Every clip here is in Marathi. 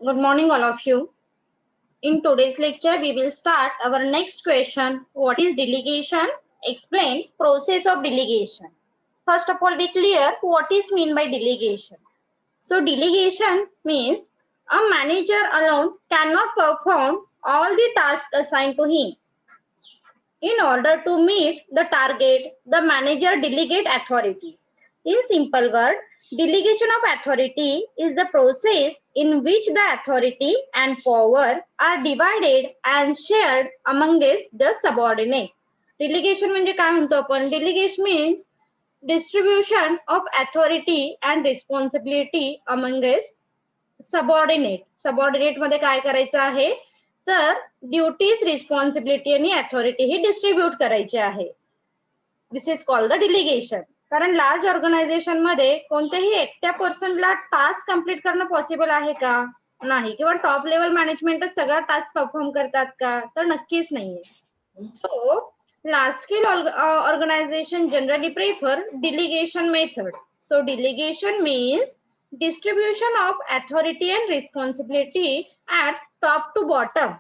Good morning, all of you. In today's lecture, we will start our next question. What is delegation? Explain process of delegation. First of all, be clear what is mean by delegation. So, delegation means a manager alone cannot perform all the tasks assigned to him. In order to meet the target, the manager delegate authority. In simple word, delegation of authority is the process in which the authority and power are divided and shared amongst the subordinate. Delegation म्हणजे काय म्हणतो आपण? Delegation means distribution of authority and responsibility amongst subordinate. Subordinate मध्ये काय करायचं आहे, तर ड्युटीज, रिस्पॉन्सिबिलिटी आणि अथॉरिटी ही डिस्ट्रीब्यूट करायची आहे. This is called the डिलिगेशन. कारण लार्ज ऑर्गनायझेशन मध्ये कोणत्याही एकट्या पर्सनला टास्क कम्प्लीट करणं पॉसिबल आहे का? नाही. किंवा टॉप लेवल मॅनेजमेंटच सगळा टास्क परफॉर्म करतात का? तर नक्कीच नाहीये. So large scale organization generally prefer delegation method. So delegation means distribution of authority and responsibility at top to bottom.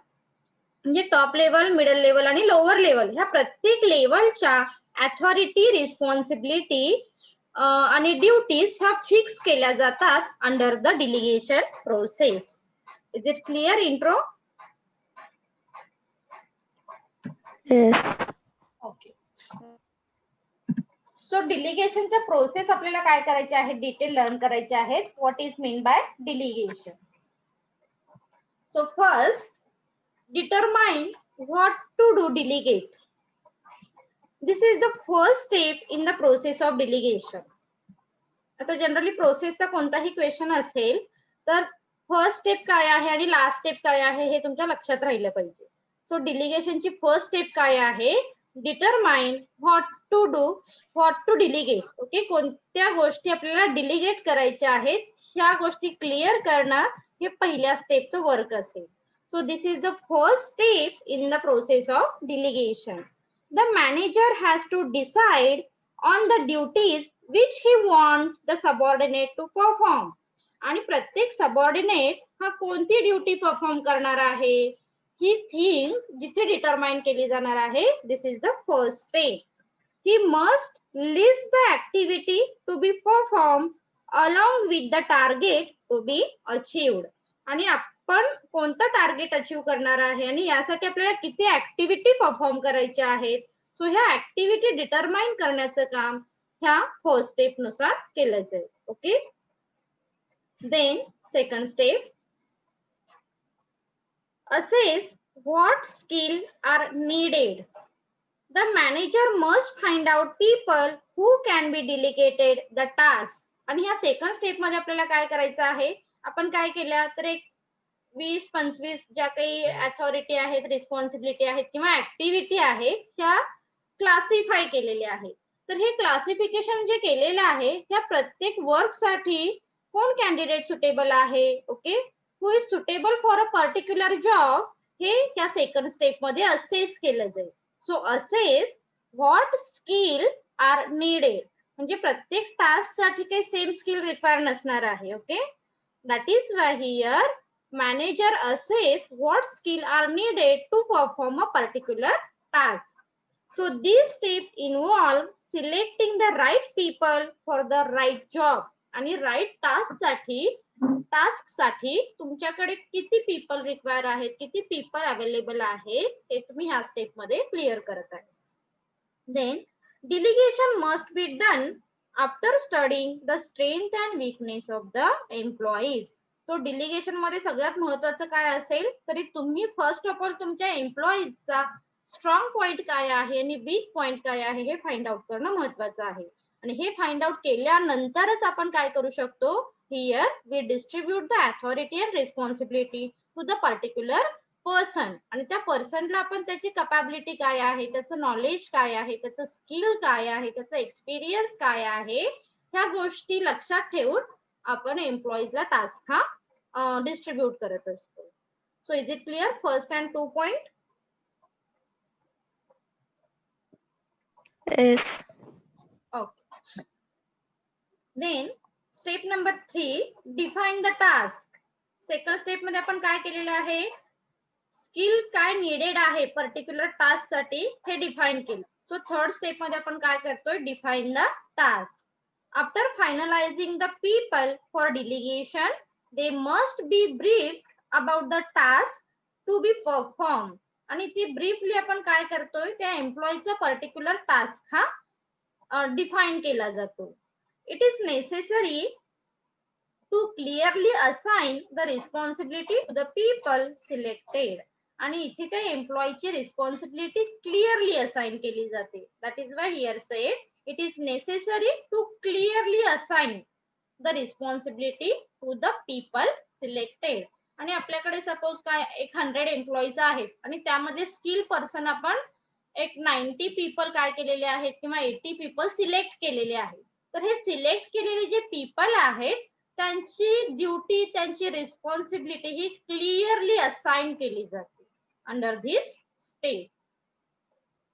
म्हणजे टॉप लेवल, मिडल लेवल आणि लोअर लेवल ह्या प्रत्येक लेवलच्या अथॉरिटी, रिस्पॉन्सिबिलिटी आणि ड्युटीज ह्या फिक्स केल्या जातात under the delegation process. Is it clear intro? Okay. So डिलिगेशनच्या प्रोसेस आपल्याला काय करायचे आहे, डिटेल लर्न करायचे आहेत. What is mean by delegation. So first, determine what to do delegate. This is the first step in the process of delegation. आता जनरली प्रोसेसचा कोणताही क्वेश्चन असेल तर फर्स्ट स्टेप काय आहे आणि लास्ट स्टेप काय आहे हे तुमच्या लक्षात राहिलं पाहिजे. सो डिलिगेशनची फर्स्ट स्टेप काय आहे, determine what to do, what to delegate. Okay, कोणत्या गोष्टी आपल्याला डिलिगेट करायच्या आहेत ह्या गोष्टी क्लिअर करणं हे पहिल्या स्टेपचं वर्क असेल. So this is the first step in the process of delegation. The manager has to decide on the duties which he wants the subordinate to perform. आणि प्रत्येक सबऑर्डिनेट हा कोणती ड्युटी परफॉर्म करणार आहे ही थिंग जिथे डिटरमाइन केली जाणार आहे. This is the first step. He must list the activity to be performed along with the target to be achieved. आणि आपण कोणतं टार्गेट अचीव करणार आहे आणि यासाठी आपल्याला किती ऍक्टिव्हिटी परफॉर्म करायच्या आहेत. सो ह्या ऍक्टिव्हिटी डिटरमाइन करण्याचं काम ह्या फर्स्ट स्टेप नुसार केलं जाईल. Okay. Then second step, assess what skill are needed. The manager must find out people who can be delegated the task. आणि ह्या सेकंड स्टेप मध्ये आपल्याला काय करायचं आहे, आपण काय केलं तर एक 20-25 ज्या काही अथॉरिटी आहेत, रिस्पॉन्सिबिलिटी आहेत किंवा ऍक्टिव्हिटी आहेत ह्या क्लासिफाय केलेल्या आहेत. तर हे क्लासिफिकेशन जे केलेलं आहे त्या प्रत्येक वर्क साठी कोण कॅन्डिडेट सुटेबल आहे, okay, who is suitable for a particular job, हे या सेकंड स्टेप मध्ये असेस केलं जाईल. So assess what skill are needed, म्हणजे प्रत्येक टास्क साठी काही सेम स्किल रिक्वायर नसणार आहे. Okay, that is Y here manager assess what skill are needed to perform a particular task. So this step involve selecting the right people for the right job. आणि राईट टास्क साठी तुमच्याकडे किती पीपल रिक्वायर आहेत, किती पीपल अवेलेबल आहेत हे तुम्ही ह्या स्टेप मध्ये क्लिअर करत आहे. Then delegation must be done after studying the strength and weakness of the employees. So delegation मध्ये सगळ्यात महत्वाचं काय असेल तरी तुम्ही फर्स्ट ऑफ ऑल तुमच्या एम्प्लॉईजचा स्ट्रॉंग पॉइंट काय आहे आणि वीक पॉइंट काय आहे हे फाइंड आउट करणं महत्वाचं आहे. आणि हे फाइंड आउट केल्यानंतरच आपण काय करू शकतो, here we distribute the authority and responsibility to the particular person. आणि त्या पर्सनला आपण त्याची कॅपॅबिलिटी काय आहे, त्याचं नॉलेज काय आहे, त्याचं स्किल काय आहे, त्याचा एक्सपिरियन्स काय आहे ह्या गोष्टी लक्षात ठेवून आपण एम्प्लॉईजला टास्क हा डिस्ट्रीब्यूट करत असतो. So is it clear first and 2 point? Yes. Okay. Then step number 3, define the task. Second step मध्ये आपण काय केलेलं आहे, स्किल काय निडेड आहे पर्टिक्युलर टास्क साठी हे डिफाईन केलं. सो थर्ड स्टेप मध्ये आपण काय करतोय, define the task. After finalising the people for delegation they must be brief about the task to be perform. आणि ती ब्रीफली आपण काय करतोय, त्या एम्प्लॉईचा पर्टिक्युलर टास्क हा डिफाईन केला जातो. It is necessary to clearly assign the responsibility to the people selected. आणि इथे त्या एम्प्लॉईची रिस्पॉन्सिबिलिटी क्लिअरली असाइन केली जाते. That is why here said it is necessary to clearly assign the responsibility to the people selected. आणि आपल्याकडे सपोज काय एक 100 एम्प्लॉईज आहेत आणि त्यामध्ये स्किल पर्सन आपण एक 90 पीपल काय केलेले आहेत किंवा 80 पीपल सिलेक्ट केलेले आहेत. तर हे सिलेक्ट केलेले जे पीपल आहेत त्यांची ड्युटी, त्यांची रिस्पॉन्सिबिलिटी ही क्लिअरली असाइन केली जाते under this step.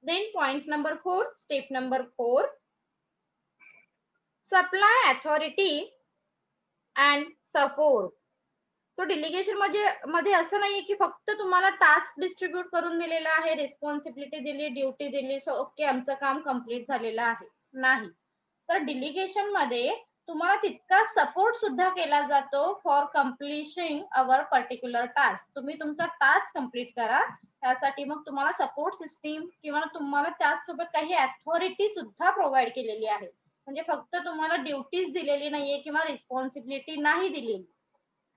Then point number 4, step number 4, supply authority and support. तो डिलिगेशन मध्ये असं नाहीये की फक्त तुम्हाला टास्क डिस्ट्रीब्यूट करून दिलेला आहे, रिस्पॉन्सिबिलिटी दिली, ड्युटी दिली, सो ओके आमचं काम कम्प्लीट झालेलं आहे, नाही. तर डिलिगेशन मध्ये तुम्हाला तितका सपोर्ट सुद्धा केला जातो फॉर कम्प्लिशिंग अवर पर्टिक्युलर टास्क. तुम्ही तुमचा टास्क कम्प्लीट करा, त्यासाठी मग तुम्हाला सपोर्ट सिस्टीम किंवा तुम्हाला त्यासोबत काही अथॉरिटी सुद्धा प्रोव्हाइड केलेली आहे. म्हणजे फक्त तुम्हाला ड्युटीज दिलेली नाहीये किंवा रिस्पॉन्सिबिलिटी नाही दिलेली.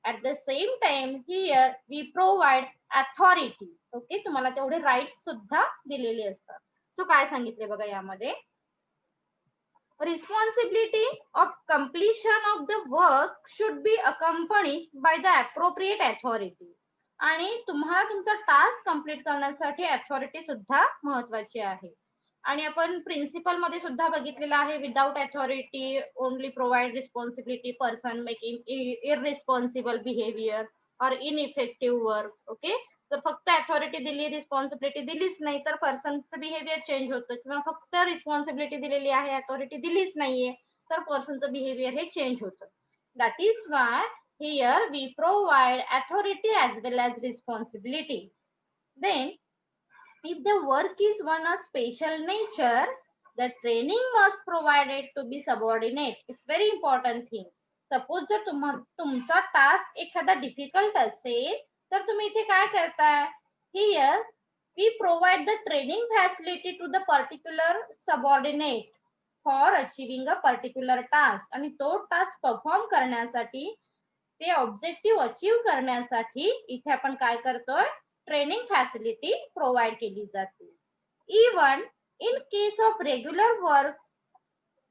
At the same time here we provide authority. Okay, तुम्हाला तेवढे राईट्स सुद्धा दिलेले असतात. सो काय सांगितले बघा यामध्ये, responsibility of completion of the work should be accompanied by the appropriate authority. आणि तुम्हाला तुमचा टास्क कंप्लीट करण्यासाठी अथॉरिटी सुद्धा महत्वाची आहे. आणि आपण प्रिन्सिपल मध्ये सुद्धा बघितलेलं आहे, without authority only provide responsibility person making irresponsible behaviour और इनइफेक्टिव्ह वर्क. ओके, तर फक्त अथॉरिटी दिली, रिस्पॉन्सिबिलिटी दिलीच नाही तर पर्सनचं बिहेवियर चेंज होतं, किंवा फक्त रिस्पॉन्सिबिलिटी दिलेली आहे, अथॉरिटी दिलीच नाहीये तर पर्सनचं बिहेवियर हे चेंज होतं. That is why here we provide authority as well as responsibility. Then if the work is one of special nature, the training must provided to be subordinate. It's very important thing. Suppose जर तुमचा टास्क एखादा डिफिकल्ट असेल तर तुम्ही इथे काय करताय, here we provide the training facility to the particular subordinate for achieving a particular task. आणि तो टास्क परफॉर्म करण्यासाठी, ते ऑब्जेक्टिव्ह अचीव्ह करण्यासाठी इथे आपण काय करतोय, ट्रेनिंग फॅसिलिटी प्रोव्हाइड केली जाते. Even in case of regular work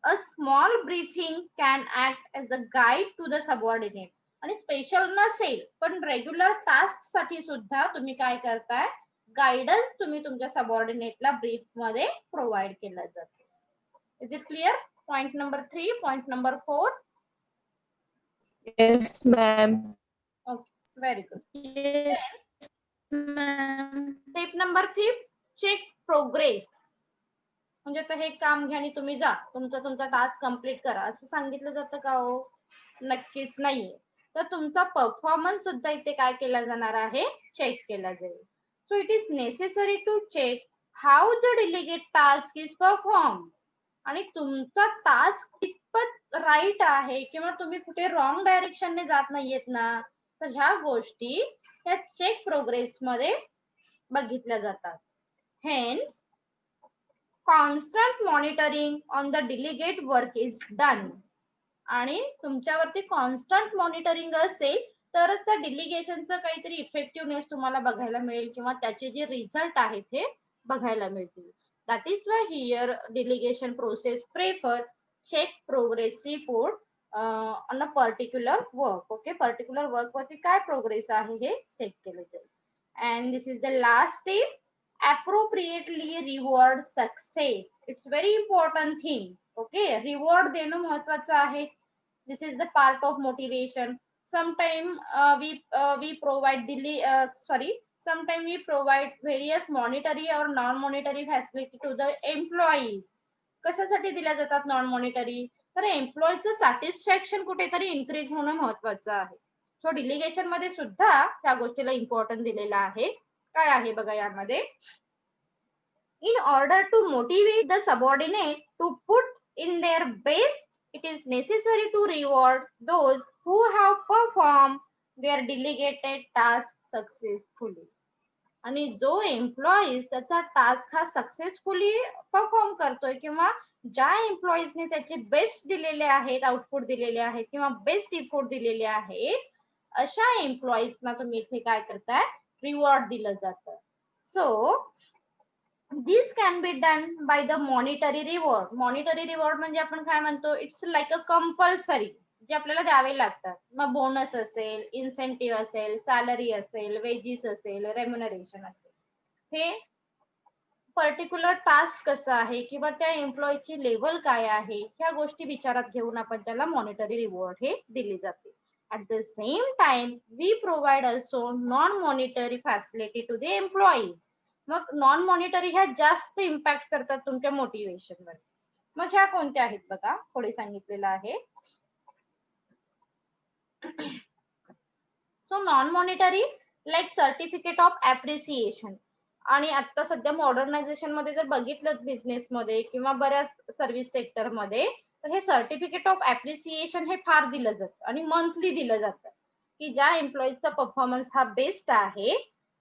a small briefing can act as a guide to the subordinate. आणि स्पेशल नसेल पण रेग्युलर टास्क साठी सुद्धा तुम्ही काय करताय, गायडन्स तुम्ही तुमच्या सबऑर्डिनेटला ब्रीफ मध्ये प्रोव्हाइड केला जातो. Is it clear? Point number 3, point number 4. Yes, ma'am. Okay, very good. Yes, ma'am. Step number 5, check progress. म्हणजे आता हे काम घ्या आणि तुम्ही जा, तुमचा टास्क कंप्लीट करा असं सांगितलं जातं का हो? नक्कीच नाहीये. तर तुमचा परफॉर्मन्स सुद्धा इथे काय केला जाणार आहे, चेक केला जाईल. So it is necessary to check how the delegate task is perform. आणि तुमचा टास्क कितपत राईट आहे किंवा तुम्ही कुठे रॉंग डायरेक्शनने जात नाहीयेत ना, तर ह्या गोष्टी त्या चेक प्रोग्रेस मध्ये बघितल्या जातात. Hence constant monitoring on the delegate work is done. आणि तुमच्यावरती कॉन्स्टंट मॉनिटरिंग असेल तरच त्या डिलिगेशनचं काहीतरी इफेक्टिव्हनेस तुम्हाला बघायला मिळेल किंवा त्याचे जे रिझल्ट आहेत ते बघायला मिळतील. That is why here delegation process prefer check progress report on a particular work. Okay, particular work वरती काय प्रोग्रेस आहे हे चेक केलं जाईल. And this is the last step, appropriately reward success. It's very important thing. Okay, reward देणं महत्वाचं आहे. This is the part of motivation. Sometime we provide various monetary or non-monetary facility to the employees. कशासाठी दिल्या जातात नॉन मॉनिटरी, तर एम्प्लॉईचं सॅटिस्फॅक्शन कुठेतरी इन्क्रीज होणं महत्वाचं आहे. सो डिलिगेशन मध्ये सुद्धा त्या गोष्टीला इम्पॉर्टन्स दिलेला आहे. काय आहे बघा यामध्ये, in order to motivate the subordinate to put in their best, it is necessary to reward those who have performed their delegated task successfully. आणि जो एम्प्लॉईज त्याचा टास्क हा सक्सेसफुली परफॉर्म करतोय किंवा ज्या एम्प्लॉईजने त्याचे बेस्ट दिलेले आहेत, आउटपुट दिलेले आहेत किंवा बेस्ट इफोर्ट दिलेले आहेत, अशा एम्प्लॉईजना तुम्ही इथे काय करताय, रिवॉर्ड दिलं जातं. So this can be done by the monetary reward. Monetary reward म्हणजे आपण काय म्हणतो, इट्स लाईक अ कंपल्सरी, जे आपल्याला द्यावे लागतात. मग बोनस असेल, इन्सेंटिव्ह असेल, सॅलरी असेल, वेजेस असेल, रेम्युनरेशन असेल. हे पर्टिक्युलर टास्क कसं आहे किंवा त्या एम्प्लॉईची लेवल काय आहे, ह्या गोष्टी विचारात घेऊन आपण त्याला मॉनिटरी रिवॉर्ड हे दिले जाते. At the same time, we provide also non-monetary facility to the employees. मग नॉन मॉनिटरी ह्या जास्त इम्पॅक्ट करतात तुमच्या मोटिवेशन वर. मग ह्या कोणत्या आहेत बघा, पुढे सांगितलेलं आहे. So non monetary like certificate of appreciation. आणि आता सध्या मॉडर्नायझेशन मध्ये जर बघितलं बिझनेस मध्ये किंवा बऱ्याच सर्व्हिस सेक्टर मध्ये, तर हे सर्टिफिकेट ऑफ ऍप्रिसिएशन हे फार दिलं जातं आणि मंथली दिलं जातं, की ज्या एम्प्लॉईजचा परफॉर्मन्स हा बेस्ट आहे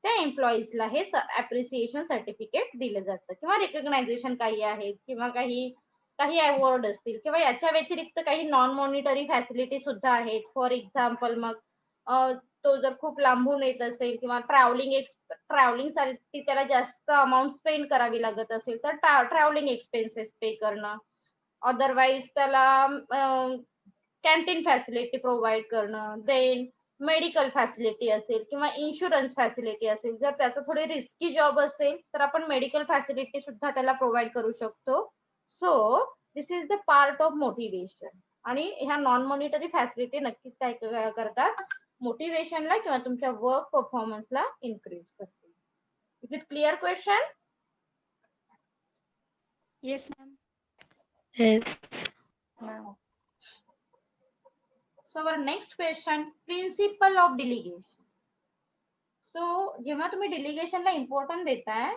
त्या एम्प्लॉईजला हे ऍप्रिसिएशन सर्टिफिकेट दिलं जातं किंवा रिकग्नायझेशन काही आहेत किंवा काही अवॉर्ड असतील किंवा याच्या व्यतिरिक्त काही नॉन मॉनिटरी फॅसिलिटी सुद्धा आहेत. फॉर एक्झाम्पल, मग तो जर खूप लांबून येत असेल किंवा ट्रॅव्हलिंगसाठी त्याला जास्त अमाऊंट स्पेंड करावी लागत असेल तर ट्रॅव्हलिंग एक्सपेन्सेस पे करणं. अदरवाईज त्याला कॅन्टीन फॅसिलिटी प्रोव्हाइड करणं. देन मेडिकल फॅसिलिटी असेल किंवा इन्शुरन्स फॅसिलिटी असेल. जर त्याचा थोडी रिस्की जॉब असेल तर आपण मेडिकल फॅसिलिटी सुद्धा त्याला प्रोव्हाइड करू शकतो. So this is the part of motivation. आणि ह्या नॉन मॉनिटरी फॅसिलिटी नक्कीच काय करतात, मोटिवेशनला किंवा तुमच्या वर्क परफॉर्मन्सला इन्क्रीज करते. Is it clear question? Yes, ma'am. Yes. So our next question, principle of delegation. So जेव्हा तुम्ही डिलिगेशनला इम्पॉर्टन्स देताय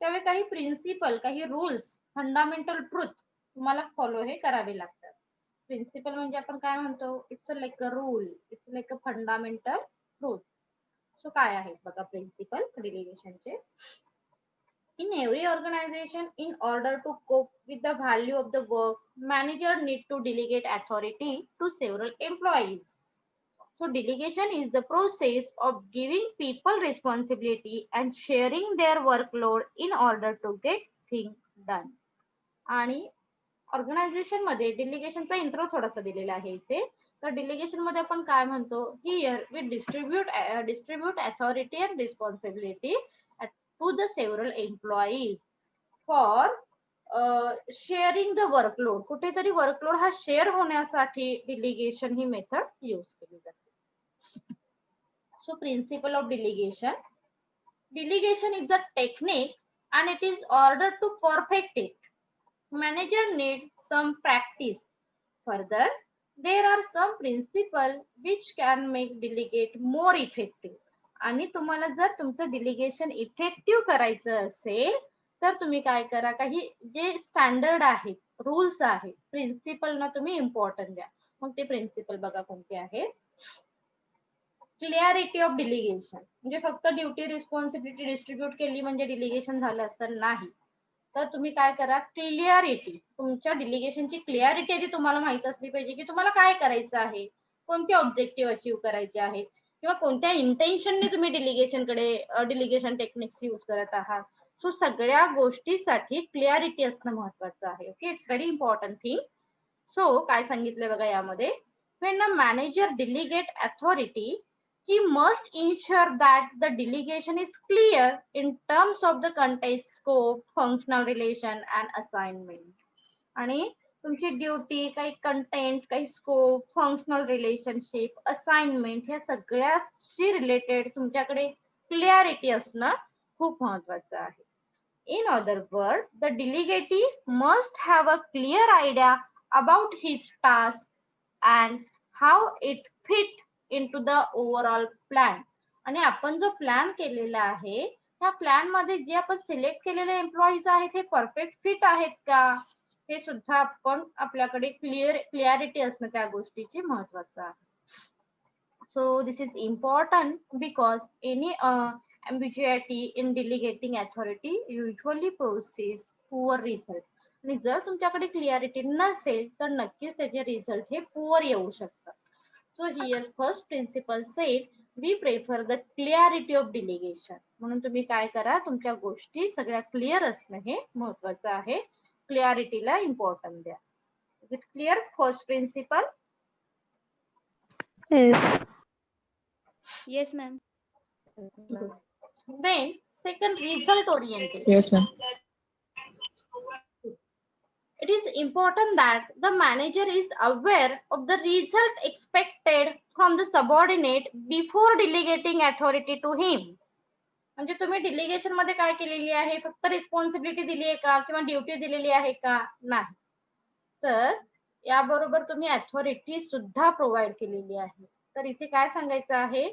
त्यावेळी काही प्रिन्सिपल, काही रूल्स, फंडामेंटल ट्रुथ तुम्हाला फॉलो हे करावे लागतात. प्रिन्सिपल म्हणजे आपण काय म्हणतो, it's like a rule, it's like a fundamental truth. So काय आहेत बघा principal डिलिगेशनचे. In every organization, in order to cope with the value of the work, manager need to delegate authority to several employees. So delegation is the process of giving people responsibility and sharing their workload in order to get things done. आणि ऑर्गनायझेशन मध्ये डिलिगेशनचा इंट्रो थोडासा दिलेला आहे इथे. तर डिलिगेशन मध्ये आपण काय म्हणतो, here we distribute authority and responsibility to the several employees for sharing the workload. कुठेतरी वर्कलोड हा शेअर होण्यासाठी डिलिगेशन ही मेथड यूज केली जाते. So principle of delegation. Delegation is a technique and it is order to perfect it. Manager needs some practice. Further, there are some principles which can make delegate more effective. आणि तुम्हाला जर तुमचं डिलिगेशन इफेक्टिव्ह करायचं असेल तर तुम्ही काय करा, काही जे स्टँडर्ड आहेत, रूल्स आहेत, प्रिन्सिपलना तुम्ही इम्पॉर्टन्स द्या. मग ते प्रिन्सिपल बघा कोणते आहेत. क्लिअरिटी ऑफ डिलिगेशन म्हणजे फक्त ड्युटी रिस्पॉन्सिबिलिटी डिस्ट्रीब्यूट केली म्हणजे डिलिगेशन झालं असं नाही. तर तुम्ही काय करा, क्लिअरिटी, तुमच्या डिलिगेशनची क्लिअरिटी आधी तुम्हाला माहित असली पाहिजे की तुम्हाला काय करायचं आहे, कोणते ऑब्जेक्टिव्ह अचीव्ह करायचे आहेत किंवा कोणत्या इंटेन्शनने तुम्ही डिलिगेशन टेक्निक्स यूज करत आहात. सो सगळ्या गोष्टीसाठी क्लिअरिटी असणं महत्वाचं आहे. Okay, it's very important thing. So काय सांगितलंय बघा यामध्ये, when a manager delegate authority, he must ensure that the delegation is clear in terms of the context, scope, functional relation and assignment. आणि तुमची ड्युटी, काही कंटेंट, काही स्कोप, फंक्शनल रिलेशनशिप, असाइनमेंट, ह्या सगळ्याशी रिलेटेड तुमच्याकडे क्लिअरिटी असणं खूप महत्वाचं आहे. In other words, the delegate must have a clear idea about his task and how it fit into the overall plan. आणि आपण जो प्लॅन केलेला आहे त्या प्लॅन मध्ये जे आपण सिलेक्ट केलेले एम्प्लॉईज आहेत हे परफेक्ट फिट आहेत का हे सुद्धा आपण आपल्याकडे क्लिअरिटी असणं त्या गोष्टीची महत्वाचं आहे. So this is important because any ambiguity in delegating authority usually produces poor result. आणि जर तुमच्याकडे क्लिअरिटी नसेल तर नक्कीच त्याचे रिझल्ट हे पुअर येऊ शकतात. So here first principle said we prefer the clarity of delegation. म्हणून तुम्ही काय करा तुमच्या गोष्टी सगळ्या क्लिअर असणं हे महत्वाचं आहे. क्लिअरिटीला इम्पॉर्टन्स द्या. Is it clear first principle? Yes. Yes, ma'am. Then second, result oriented. Yes, ma'am. It is important that the manager is aware of the result expected from the subordinate before delegating authority to him. म्हणजे तुम्ही डिलिगेशन मध्ये काय केलेली आहे फक्त रिस्पॉन्सिबिलिटी दिली आहे का किंवा ड्युटी दिलेली आहे का नाही तर याबरोबर तुम्ही अथॉरिटी सुद्धा प्रोव्हाइड केलेली आहे. तर इथे काय सांगायचं आहे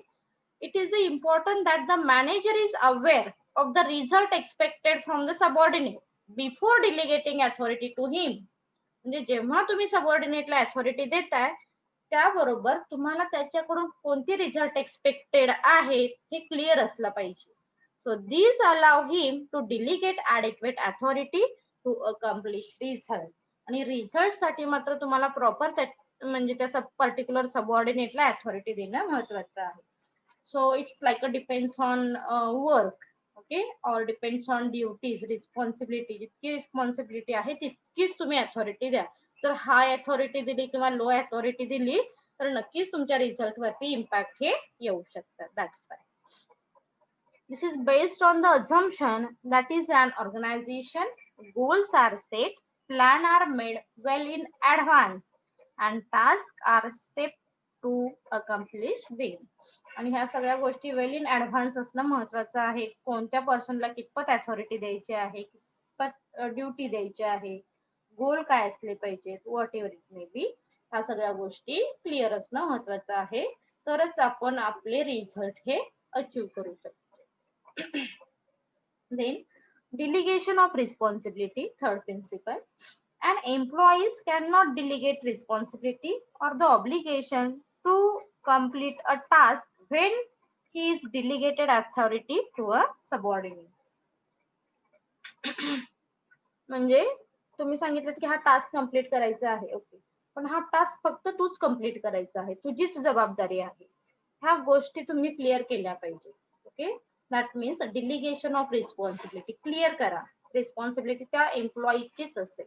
it is important that the manager is aware of the result expected from the subordinate before delegating authority to him. म्हणजे जेव्हा तुम्ही सबऑर्डिनेटला अथॉरिटी देताय त्याबरोबर तुम्हाला त्याच्याकडून कोणती रिझल्ट एक्सपेक्टेड आहे हे क्लिअर असलं पाहिजे. So this allow him to delegate adequate authority to accomplish result. आणि रिझल्ट साठी मात्र तुम्हाला प्रॉपर म्हणजे त्या पर्टिक्युलर सबऑर्डिनेटला अथॉरिटी देणं महत्वाचं आहे. So it's like a depends on work okay or depends on duties responsibility. जितकी रिस्पॉन्सिबिलिटी आहे तितकीच तुम्ही अथॉरिटी द्या. जर हाय अथॉरिटी दिली किंवा लो अथॉरिटी दिली तर नक्कीच तुमच्या रिझल्ट वरती इम्पॅक्ट हे येऊ शकतात. That's why this is based on the assumption that is an organization goals are set, plan are made well in advance and tasks are stepped to accomplish them. आणि ह्या सगळ्या गोष्टी वेल इन ऍडव्हान्स असणं महत्वाचं आहे. कोणत्या पर्सनला कितपत अथॉरिटी द्यायची आहे कितपत ड्युटी द्यायची आहे गोल काय असले पाहिजेत what ever it may be ह्या सगळ्या गोष्टी क्लिअर असणं महत्वाचं आहे. तरच आपण आपले रिझल्ट हे अचीव करू शकतो. Then delegation of responsibility, third principle. An employee cannot delegate responsibility or the obligation to complete a task when he is delegated authority to a subordinate. म्हणजे तुम्ही सांगितलं की हा टास्क कंप्लीट करायचा आहे ओके पण हा टास्क फक्त तूच कंप्लीट करायचा आहे तुझीच जबाबदारी आहे. ह्या गोष्टी तुम्ही क्लिअर केल्या पाहिजे. Okay that means delegation of responsibility clear करा. responsibility त्या एम्प्लॉईचीच असेल.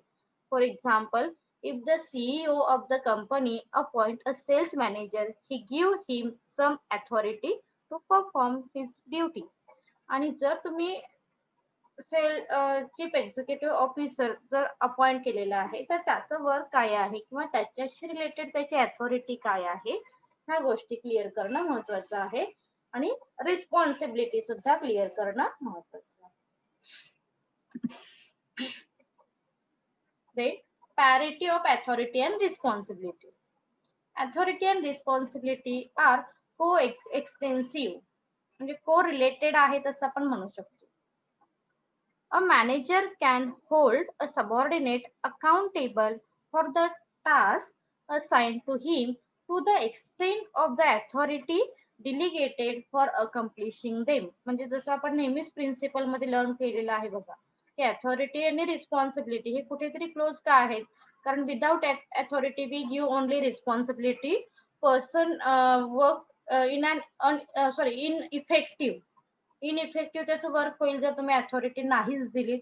For example, if the CEO of the company appoint a sales manager, he give him some authority to perform his duty. आणि जर तुम्ही चीफ एक्झिक्युटिव्ह ऑफिसर जर अपॉइंट केलेला आहे तर त्याचं वर्क काय आहे किंवा त्याच्याशी रिलेटेड त्याची अथॉरिटी काय आहे ह्या गोष्टी क्लिअर करणं महत्वाचं आहे. आणि रिस्पॉन्सिबिलिटी सुद्धा क्लिअर करणं महत्वाचं आहे. Parity of authority and responsibility. Authority and responsibility are coextensive म्हणजे को रिलेटेड आहेत असं आपण म्हणू शकतो. A manager can hold a subordinate accountable for the task assigned to him to the extent of the authority delegated for accomplishing them. म्हणजे जसं आपण नेहमीच प्रिन्सिपल मध्ये लर्न केलेलं आहे बघा की अथॉरिटी आणि रिस्पॉन्सिबिलिटी हे कुठेतरी क्लोज का आहेत कारण without authority we give only responsibility person work in ineffective त्याचं वर्क होईल जर तुम्ही अथॉरिटी नाहीच दिलीत.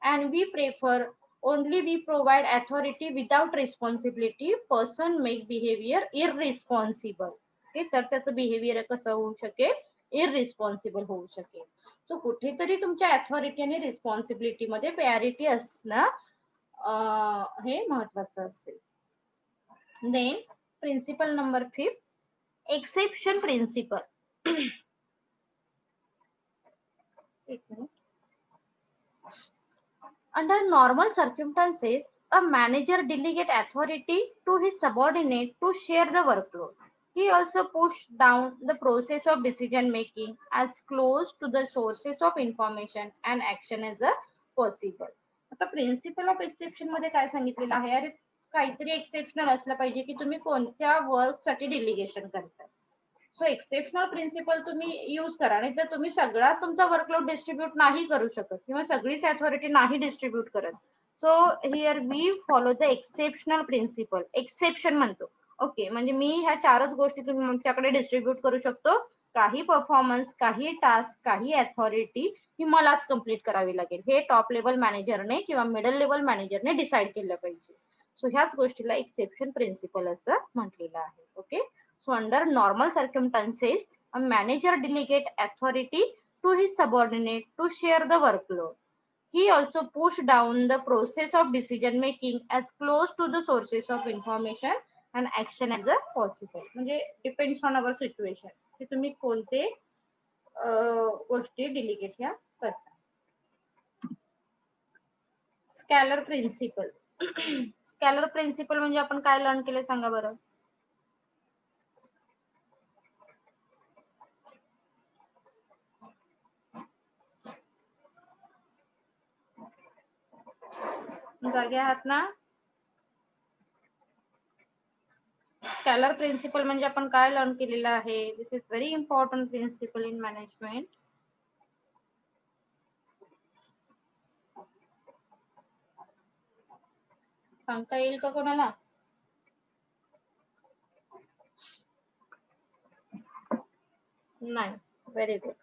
And we prefer only we provide authority without responsibility person make behaviour irresponsible. तर त्याचं बिहेवियर कसं होऊ शकेल इररिस्पॉन्सिबल होऊ शकेल. सो कुठेतरी तुमच्या अथॉरिटी आणि रिस्पॉन्सिबिलिटी मध्ये पॅरिटी असणं हे महत्वाचं असेल. Then principle number 5 exception principle. Under normal circumstances, a manager delegate authority to his subordinate to share the workload. He also pushed down the process of decision making as close to the sources of information and action as a possible. आता प्रिन्सिपल ऑफ एक्सेप्शन मध्ये काय सांगितलेलं आहे, अरे काहीतरी एक्सेप्शनल असलं पाहिजे की तुम्ही कोणत्या वर्क साठी डिलिगेशन करताय. सो एक्सेप्शनल प्रिन्सिपल तुम्ही यूज करा, नाही तर तुम्ही सगळाच तुमचा वर्कलोड डिस्ट्रीब्यूट नाही करू शकत किंवा सगळीच अथॉरिटी नाही डिस्ट्रीब्यूट करत. So here we follow the exceptional principle. Exception म्हणतो ओके, म्हणजे मी ह्या चारच गोष्टी तुमच्याकडे डिस्ट्रीब्यूट करू शकतो. काही परफॉर्मन्स, काही टास्क, काही अथॉरिटी ही मलाच कम्प्लीट करावी लागेल. हे टॉप लेवल मॅनेजरने किंवा मिडल लेवल मॅनेजरने डिसाईड केलं पाहिजे. सो ह्याच गोष्टीला एक्सेप्शन प्रिन्सिपल असं म्हटलेलं आहे. Okay, so under normal circumstances a manager delegate authority to his subordinate to share the workload. He also pushed down the process of decision making as close to the sources of information and action as a possible. म्हणजे डिपेंड्स ऑन अवर सिच्युएशन की तुम्ही कोणते गोष्टी डिलिगेट ह्या करता. Scalar principal. स्कॅलर प्रिन्सिपल म्हणजे आपण काय लर्न केले सांगा बरं. जागे आहात ना. स्कॅलर प्रिन्सिपल म्हणजे आपण काय लर्न केलेलं आहे. This is very important principle in management. सांगता येईल का कोणाला. नाही. Very good.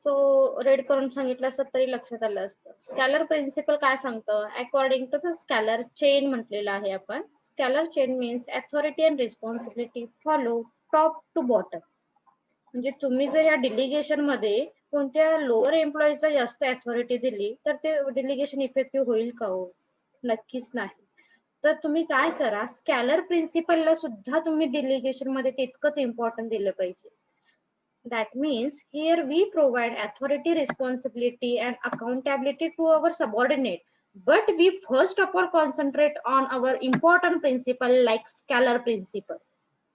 सो रेड करून सांगितलं असतं तरी लक्षात आलं असतं. स्कॅलर प्रिन्सिपल काय सांगतं, according to the scalar chain म्हटलेलं आहे आपण. Scalar chain means authority and responsibility follow top to bottom. म्हणजे तुम्ही जर या डिलिगेशन मध्ये कोणत्या लोअर एम्प्लॉईजला जास्त अथॉरिटी दिली तर ते डिलिगेशन इफेक्टिव्ह होईल का हो. नक्कीच नाही. तर तुम्ही काय करा, स्कॅलर प्रिन्सिपलला सुद्धा तुम्ही डिलिगेशन मध्ये तितकंच इम्पॉर्टंट दिलं पाहिजे. That means here we provide authority, responsibility and accountability to our subordinate, but we first of all concentrate on our important principle like scalar principle.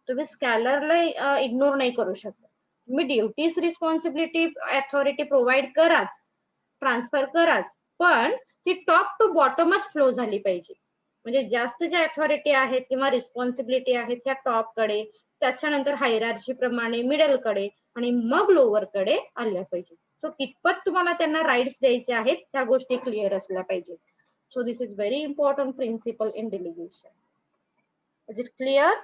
तुम्ही स्कॅलरला इग्नोर नाही करू शकत. तुम्ही ड्युटीज, रिस्पॉन्सिबिलिटी, अथॉरिटी प्रोव्हाइड कराच, ट्रान्सफर कराच, पण ती टॉप टू बॉटमच फ्लो झाली पाहिजे. म्हणजे जास्त ज्या अथॉरिटी आहेत किंवा रिस्पॉन्सिबिलिटी आहेत त्या टॉप कडे, त्याच्यानंतर हायरार्ची प्रमाणे मिडल कडे आणि मग लोअर कडे आल्या पाहिजे. सो कितपत तुम्हाला त्यांना राईट्स द्यायचे आहेत त्या गोष्टी क्लिअर असल्या पाहिजे. So this is very important principle in delegation. Is it clear?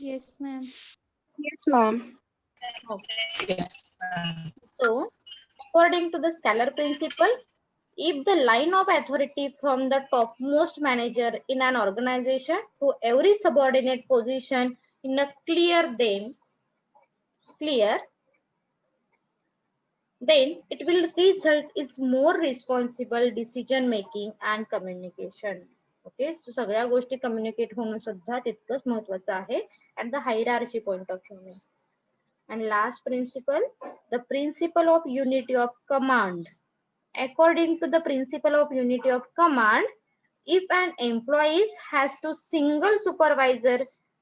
Yes, ma'am. Yes, ma'am. Okay. So, according to the scalar principle, if the line of authority from the topmost manager in an organization to every subordinate position in a clear, then it will result is more responsible decision making and communication. Okay, सगळ्या गोष्टी कम्युनिकेट होणं सुद्धा तितकंच महत्वाचं आहे at the hierarchy point of view. And last principle, the principle of unity of command. According to the principle of unity of command, if an employee has to single supervisor,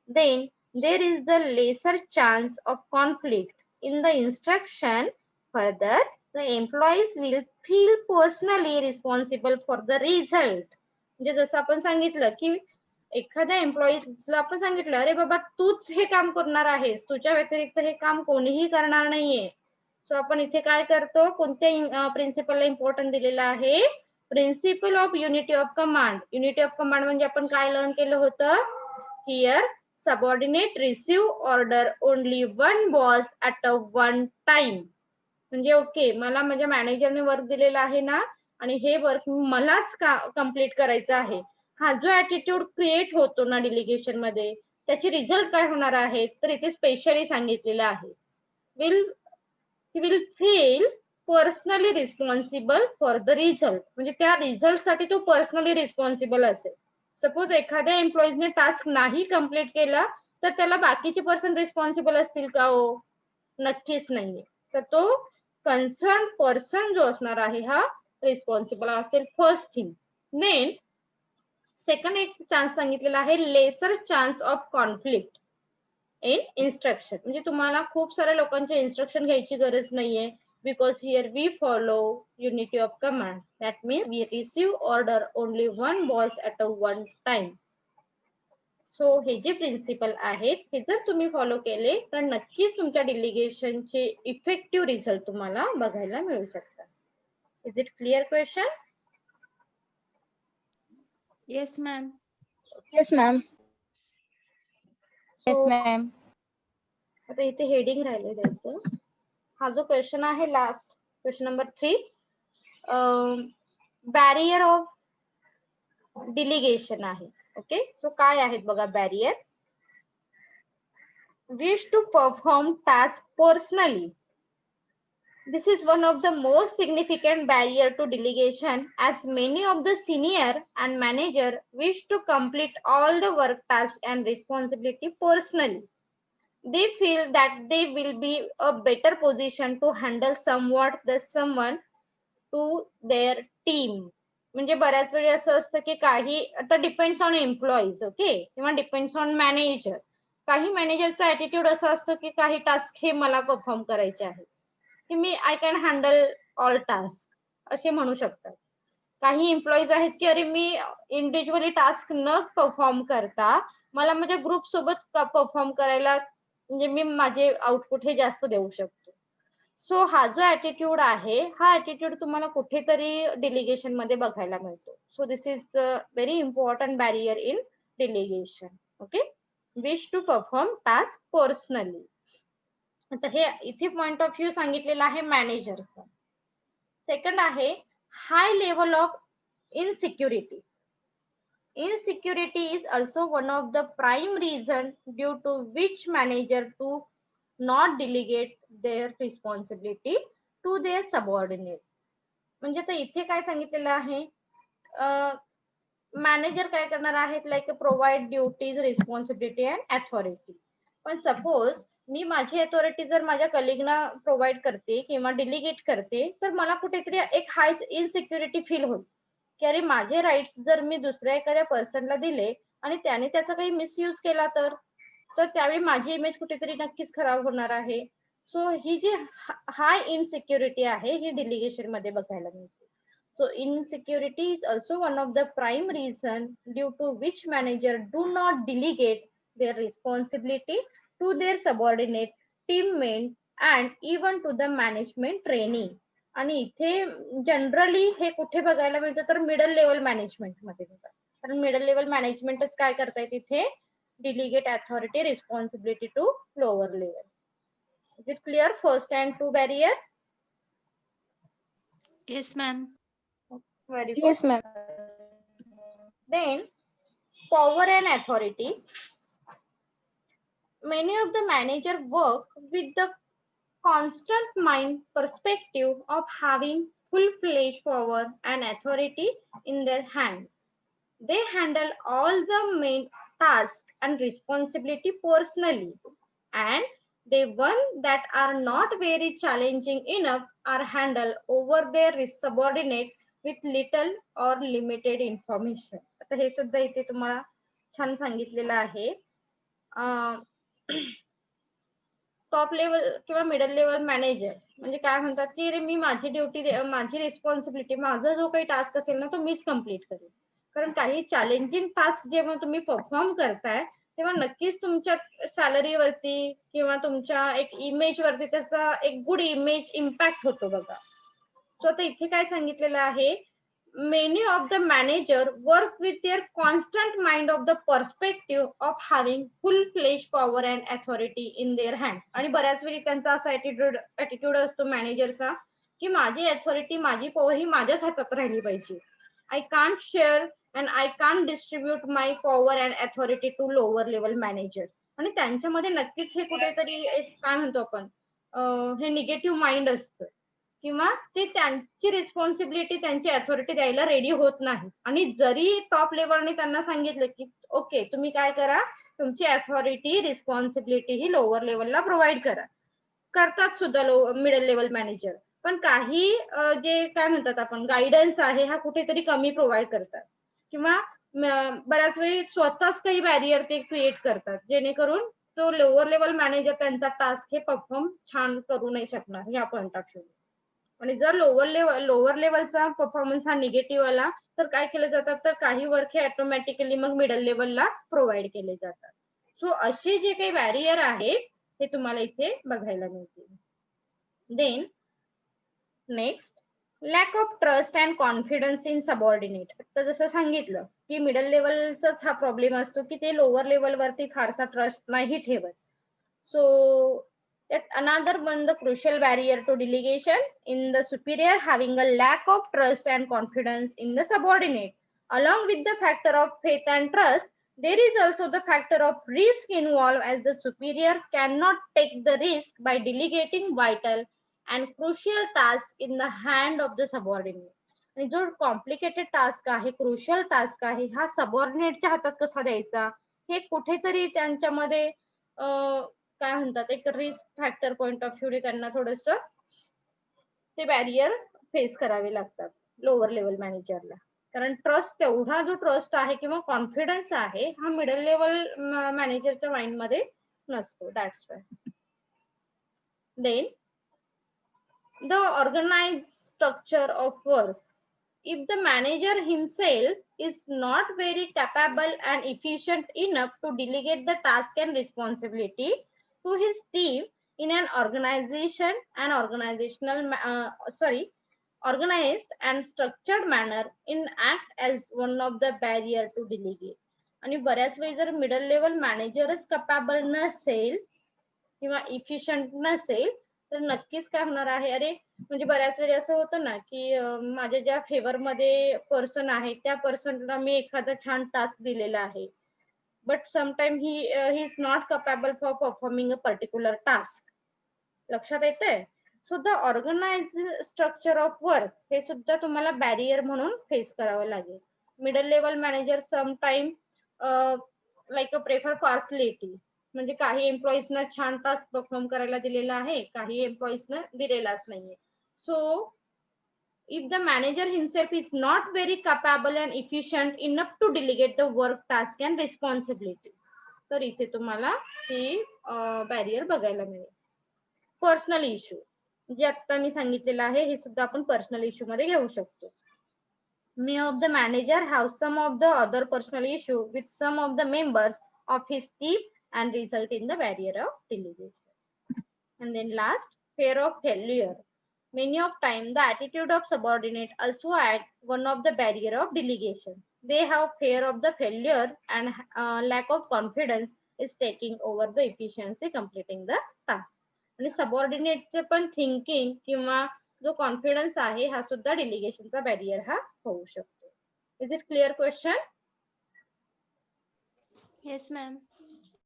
then there is the lesser chance of conflict in the instruction. Further, the employees will feel personally responsible for the result. म्हणजे जसं आपण सांगितलं की एखाद्या एम्प्लॉईजला आपण सांगितलं, अरे बाबा तूच हे काम करणार आहेस, तुझ्या व्यतिरिक्त हे काम कोणीही करणार नाहीये. सो आपण इथे काय करतो, कोणत्या प्रिन्सिपलला इम्पॉर्टंट दिलेलं आहे, principle of unity of command. Unity of command म्हणजे आपण काय लर्न केलं होतं, here subordinate receive order only one boss at a one time. म्हणजे ओके, मला माझ्या मॅनेजरने वर्क दिलेलं आहे ना आणि हे वर्क मलाच कम्प्लीट करायचं आहे, हा जो ऍटिट्यूड क्रिएट होतो ना डिलिगेशन मध्ये, त्याची रिझल्ट काय होणार आहे तर इथे स्पेशली सांगितलेलं आहे, he will feel personally responsible for the result. म्हणजे त्या रिझल्ट साठी तो पर्सनली रिस्पॉन्सिबल असेल. सपोज एखाद्या एम्प्लॉईजने टास्क नाही कम्प्लीट केला तर त्याला बाकीचे पर्सन रिस्पॉन्सिबल असतील का हो? नक्कीच नाहीये. तर तो कन्सर्न पर्सन जो असणार आहे हा रिस्पॉन्सिबल असेल, फर्स्ट थिंग. देन सेकंड एक चान्स सांगितलेला आहे lesser chance of conflict in instruction, म्हणजे तुम्हाला खूप साऱ्या लोकांचे इन्स्ट्रक्शन घ्यायची गरज नाहीये, because here we follow unity of command. That means we receive order only one boss at a one time. So हे जे प्रिन्सिपल आहेत हे जर तुम्ही फॉलो केले तर नक्कीच तुमच्या डेलिगेशनचे इफेक्टिव्ह रिझल्ट तुम्हाला बघायला मिळू शकतात. Is it clear question? Yes, ma'am. Yes, ma'am. Yes, ma'am. आता इथे हेडिंग राहिले द्यायचं. हा जो क्वेश्चन आहे last question number 3, barrier of delegation आहे. ओके, सो काय आहेत बघा barrier. Wish to perform task personally. This is one of the most significant barrier to delegation, as many of the senior and manager wish to complete all the work tasks and responsibility personally. They feel that they will be a better position to handle somewhat the someone to their team. म्हणजे बऱ्याच वेळी असं असतं की काही आता डिपेंड्स ऑन एम्प्लॉईज, ओके, किंवा डिपेंड्स ऑन मॅनेजर. काही मॅनेजरचा ॲटिट्यूड असा असतो की काही टास्क हे मला परफॉर्म करायचे आहेत, की मी I can handle all task असे म्हणू शकतात. काही एम्प्लॉईज आहेत की अरे मी इंडिव्हिज्युअली टास्क न परफॉर्म करता मला माझ्या ग्रुप सोबत परफॉर्म करायला, म्हणजे मी माझे आउटपुट हे जास्त देऊ शकतो. सो हा जो ॲटिट्यूड आहे हा ॲटिट्यूड तुम्हाला कुठेतरी डेलिगेशन मध्ये बघायला मिळतो. So this is very important barrier in delegation. Okay, wish to perform task personally. आता हे इथे पॉइंट ऑफ व्ह्यू सांगितलेला आहे मॅनेजरचा. सेकंड आहे high level of insecurity. Insecurity is also one of the prime reason due to which manager to not delegate their responsibility to their subordinate. म्हणजे आता इथे काय सांगितलेलं आहे, मॅनेजर काय करणार आहेत, like provide duties, responsibility and authority. पण सपोज मी माझी अथॉरिटी जर माझ्या कलिगना प्रोव्हाइड करते किंवा डिलिगेट करते तर मला कुठेतरी एक हाय इनसिक्युरिटी फील होईल की अरे माझे राईट्स जर मी दुसऱ्या एखाद्या पर्सनला दिले आणि त्याने त्याचा काही मिसयूज केला तर त्यावेळी माझी इमेज कुठेतरी नक्कीच खराब होणार आहे. सो ही जी हाय इनसिक्युरिटी आहे ही डिलिगेशन मध्ये बघायला मिळते. So insecurity is also one of the prime reason due to which manager do not delegate their responsibility to their subordinate, teammate and even to the management trainee. आणि इथे जनरली हे कुठे बघायला मिळतं तर मिडल लेवल मॅनेजमेंट मध्ये बघा, कारण मिडल लेवल मॅनेजमेंटच काय करतायत तिथे, delegate authority responsibility to lower level. Is it clear first and two barrier? Yes, ma'am. Very good. Yes, ma'am. Then power and authority. Many of the manager work with the constant mind perspective of having full-fledged power and authority in their hand. They handle all the main tasks and responsibility personally, and the ones that are not very challenging enough are handled over their subordinate with little or limited information. आता हे सुद्धा इथे तुम्हाला छान सांगितलेलं आहे. टॉप लेवल किंवा मिडल लेवल मॅनेजर म्हणजे काय म्हणतात की मी माझी ड्युटी, माझी रिस्पॉन्सिबिलिटी, माझा जो काही टास्क असेल ना तो मीच कम्प्लीट करेन. कारण काही चॅलेंजिंग टास्क जेव्हा तुम्ही परफॉर्म करताय तेव्हा नक्कीच तुमच्या सॅलरीवरती किंवा तुमच्या एक इमेज वरती त्याचा एक गुड इमेज इम्पॅक्ट होतो बघा. सो आता इथे काय सांगितलेलं आहे, many of the manager work with their constant mind of the perspective of having full-fledged power and authority in their hand. आणि बऱ्याच वेळी त्यांचा असा ॲटिट्यूड असतो मॅनेजरचा की माझी अथॉरिटी, माझी पॉवर ही माझ्याच हातात राहिली पाहिजे. I can't share and I can't distribute my power and authority to lower level manager. आणि त्यांच्यामध्ये नक्कीच हे कुठेतरी एक काय म्हणतो आपण, हे निगेटिव्ह माइंड असतं किंवा ते त्यांची रिस्पॉन्सिबिलिटी, त्यांची अथॉरिटी द्यायला रेडी होत नाही. आणि जरी टॉप लेवलने त्यांना सांगितलं की ओके तुम्ही काय करा, तुमची अथॉरिटी, रिस्पॉन्सिबिलिटी ही लोअर लेवलला प्रोव्हाइड करा, करतात सुद्धा मिडल लेवल मॅनेजर. पण काही जे काय म्हणतात आपण गायडन्स आहे हा कुठेतरी कमी प्रोव्हाइड करतात किंवा बऱ्याच वेळी स्वतःच काही बॅरियर ते क्रिएट करतात, जेणेकरून तो लोअर लेवल मॅनेजर त्यांचा टास्क हे परफॉर्म छान करू नाही शकणार या पॉइंट ऑफ व्ह्यू. आणि जर लोअर लेवलचा परफॉर्मन्स हा निगेटिव्ह आला तर काय केलं जातात, तर काही वर्क हे ऑटोमॅटिकली मग मिडल लेवलला प्रोव्हाइड केले जातात. सो असे जे काही बॅरियर आहेत ते तुम्हाला इथे बघायला मिळतील. Then next, lack of trust and confidence in subordinate. तर जसं सांगितलं की मिडल लेवलचाच हा प्रॉब्लेम असतो की ते लोअर लेवलवरती फारसा ट्रस्ट नाही ठेवत. So that another one, the crucial barrier to delegation in the superior having a lack of trust and confidence in the subordinate. Along with the factor of faith and trust, there is also the factor of risk involved, as the superior cannot take the risk by delegating vital and crucial tasks in the hand of the subordinate. आणि जो कॉम्प्लिकेटेड टास्क आहे, क्रुशियल टास्क आहे, हा सबऑर्डिनेटच्या हातात कसा द्यायचा, हे कुठेतरी त्यांच्यामध्ये काय म्हणतात, एक risk factor point of view त्यांना थोडस ते बॅरियर फेस करावे लागतात लोअर लेवल मॅनेजरला. कारण ट्रस्ट, तेवढा जो ट्रस्ट आहे किंवा कॉन्फिडन्स आहे हा मिडल लेवल मॅनेजरच्या माइंड मध्ये नसतो. That's why. Then the organized structure of work. If the manager himself is not very capable and efficient enough to delegate the task and responsibility to his team in an organization and organized and structured manner, in act as one of the barrier to delegate. आणि बऱ्याच वेळी जर मिडल लेवल मॅनेजरच कॅपेबल नसेल किंवा इफिशियंट नसेल तर नक्कीच काय होणार आहे, अरे म्हणजे बऱ्याच वेळी असं होतं ना की माझ्या ज्या फेवर मध्ये पर्सन आहे त्या पर्सनला मी एखादा छान टास्क दिलेला आहे, but sometime he is not capable for performing a particular task. लक्षात येतंय? So the organise structure of work हे सुद्धा तुम्हाला बॅरियर म्हणून फेस करावं लागेल. Middle level manager sometime like a prefer facility, म्हणजे काही एम्प्लॉईजना छान टास्क परफॉर्म करायला दिलेला आहे, काही एम्प्लॉईजना दिलेलाच नाहीये. So if the manager himself is not very capable and efficient enough to delegate the work, task and responsibility, तर इथे तुम्हाला ही बॅरियर बघायला मिळेल. पर्सनल इश्यू, जे आता मी सांगितलेलं आहे हे सुद्धा आपण पर्सनल इश्यू मध्ये घेऊ शकतो. May of the manager have some of the other personal issue with some of the members of his team and result in the barrier of delegation. And then last, fear of failure. Many of time the attitude of subordinate also add one of the barrier of delegation. They have fear of the failure and lack of confidence is taking over the efficiency completing the task. आणि सबऑर्डिनेटचे पण थिंकिंग किंवा जो कॉन्फिडन्स आहे हा सुद्धा डिलिगेशनचा बॅरियर हा होऊ शकतो. Is it clear question? Yes, ma'am.